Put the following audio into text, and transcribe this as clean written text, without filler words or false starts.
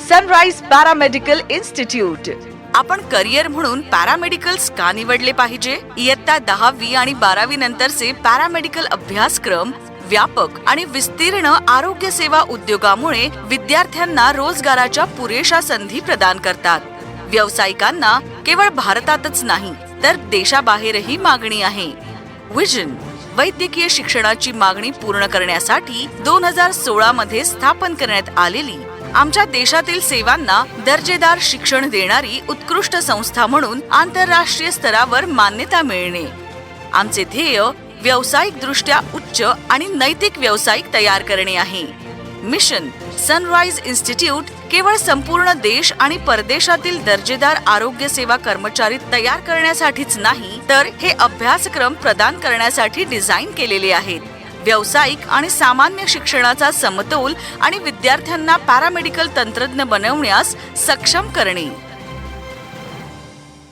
Sunrise paramedical institute. आपण career म्हणून पॅरामेडिकल्स का निवडले पाहिजे? इयत्ता 10वी आणि 12वी नंतरचे पॅरामेडिकल अभ्यासक्रम व्यापक आणि विस्तीर्ण आरोग्य सेवा उद्योगामुळे विद्यार्थ्यांना रोजगाराच्या पुरेशा संधी प्रदान करतात. व्यावसायिकांना केवळ भारतातच नाही तर देशाबाहेरही मागणी आहे. विजन वैद्यकीय शिक्षणाची मागणी पूर्ण करण्यासाठी 2016 मध्ये स्थापन करण्यात आलेली आमच्या देशातील सेवांना दर्जेदार शिक्षण देणारी उत्कृष्ट संस्था म्हणून आंतरराष्ट्रीय स्तरावर मान्यता मिळणे. आमचे ध्येय व्यावसायिक दृष्ट्या उच्च आणि नैतिक व्यावसायिक तयार करणे आहे. मिशन सनराइज इन्स्टिट्यूट केवळ संपूर्ण देश आणि परदेशातील दर्जेदार आरोग्य सेवा कर्मचारी तयार करण्यासाठीच नाही तर हे अभ्यासक्रम प्रदान करण्यासाठी डिझाईन केलेले आहेत. व्यावसायिक आणि सामान्य शिक्षणाचा समतोल आणि विद्यार्थ्यांना पॅरामेडिकल तंत्रज्ञ बनवण्यास सक्षम करणे.